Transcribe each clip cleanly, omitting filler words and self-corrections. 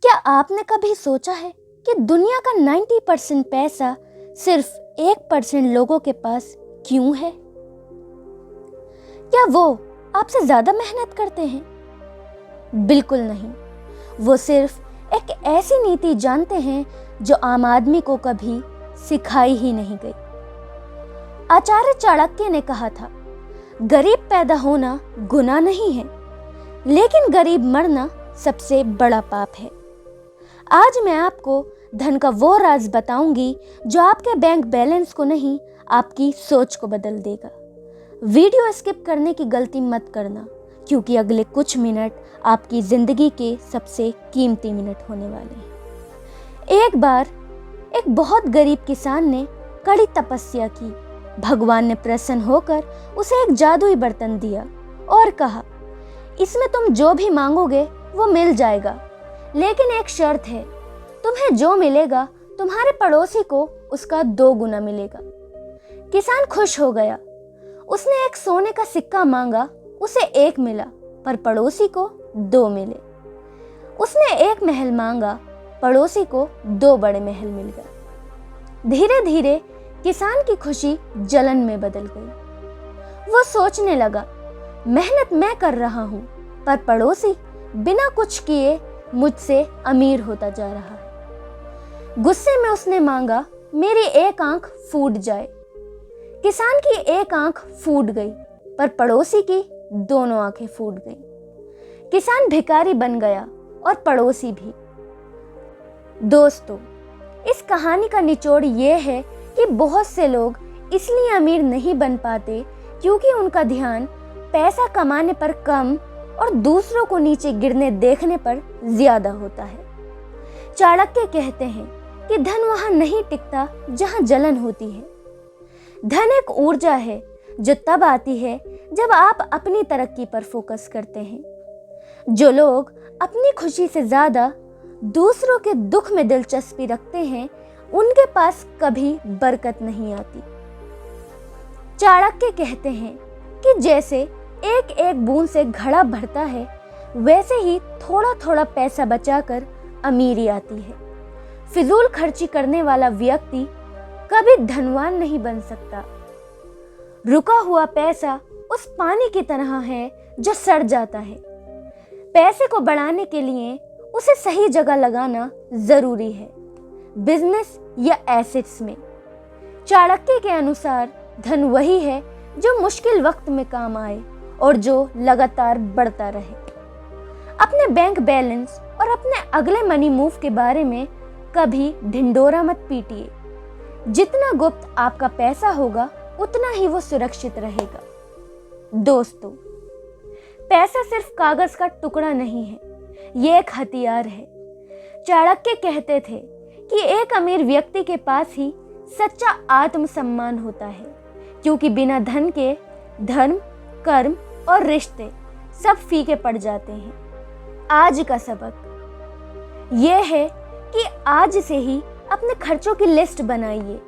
क्या आपने कभी सोचा है कि दुनिया का 90% पैसा सिर्फ 1% लोगों के पास क्यों है? क्या वो आपसे ज्यादा मेहनत करते हैं? बिल्कुल नहीं। वो सिर्फ एक ऐसी नीति जानते हैं जो आम आदमी को कभी सिखाई ही नहीं गई। आचार्य चाणक्य ने कहा था, गरीब पैदा होना गुनाह नहीं है, लेकिन गरीब मरना सबसे बड़ा पाप है। आज मैं आपको धन का वो राज बताऊंगी जो आपके बैंक बैलेंस को नहीं, आपकी सोच को बदल देगा। वीडियो स्किप करने की गलती मत करना, क्योंकि अगले कुछ मिनट आपकी जिंदगी के सबसे कीमती मिनट होने वाले हैं। एक बार एक बहुत गरीब किसान ने कड़ी तपस्या की। भगवान ने प्रसन्न होकर उसे एक जादुई बर्तन दिया और कहा, इसमें तुम जो भी मांगोगे वो मिल जाएगा, लेकिन एक शर्त है, तुम्हें जो मिलेगा तुम्हारे पड़ोसी को उसका 2 गुना मिलेगा। किसान खुश हो गया। उसने एक सोने का सिक्का मांगा, उसे 1 मिला, पर पड़ोसी को 2 मिले। उसने एक महल मांगा, पड़ोसी को 2 बड़े महल मिल गए। धीरे धीरे किसान की खुशी जलन में बदल गई। वो सोचने लगा, मेहनत मैं कर रहा हूं, पर पड़ोसी बिना कुछ किए मुझसे अमीर होता जा रहा है। गुस्से में उसने मांगा, मेरी एक आंख फूट जाए। किसान की एक आंख फूट गई, पर पड़ोसी की दोनों आंखें फूट गईं। किसान भिखारी बन गया और पड़ोसी भी। दोस्तों, इस कहानी का निचोड़ ये है कि बहुत से लोग इसलिए अमीर नहीं बन पाते क्योंकि उनका ध्यान पैसा कमाने पर कम और दूसरों को नीचे गिरने देखने पर ज्यादा होता है। चाणक्य कहते हैं कि धन वहां नहीं टिकता जहां जलन होती है। धन एक ऊर्जा है जो तब आती है जब आप अपनी तरक्की पर फोकस करते हैं। जो लोग अपनी खुशी से ज्यादा दूसरों के दुख में दिलचस्पी रखते हैं, उनके पास कभी बरकत नहीं आती। चाणक्य कहते हैं कि जैसे एक एक बूंद से घड़ा भरता है, वैसे ही थोड़ा थोड़ा पैसा बचाकर अमीरी आती है। फिजूल खर्ची करने वाला व्यक्ति कभी धनवान नहीं बन सकता। रुका हुआ पैसा उस पानी की तरह है जो सड़ जाता है। पैसे को बढ़ाने के लिए उसे सही जगह लगाना जरूरी है, बिजनेस या एसेट्स में। चाणक्य के अनुसार धन वही है जो मुश्किल वक्त में काम आए और जो लगातार बढ़ता रहे। अपने बैंक बैलेंस और अपने अगले मनी मूव के बारे में कभी ढिंडोरा मत पीटिए। जितना गुप्त आपका पैसा होगा, उतना ही वो सुरक्षित रहेगा। दोस्तों, पैसा सिर्फ कागज का टुकड़ा नहीं है, ये एक हथियार है। चाणक्य कहते थे कि एक अमीर व्यक्ति के पास ही सच्चा आत्मसम्मान होता है, क्योंकि बिना धन के धर्म, कर्म और रिश्ते सब फीके पड़ जाते हैं। आज का सबक यह है कि आज से ही अपने खर्चों की लिस्ट बनाइए।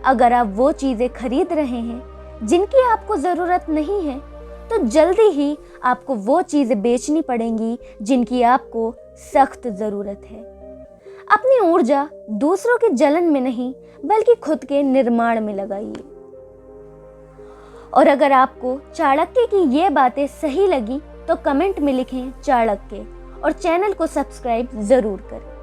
अगर आप वो चीजें खरीद रहे हैं जिनकी आपको जरूरत नहीं है, तो जल्दी ही आपको वो चीजें बेचनी पड़ेंगी जिनकी आपको सख्त जरूरत है। अपनी ऊर्जा दूसरों की जलन में नहीं, बल्कि खुद के निर्माण में लगाइए। और अगर आपको चाणक्य की ये बातें सही लगी तो कमेंट में लिखें चाणक्य और चैनल को सब्सक्राइब जरूर करें।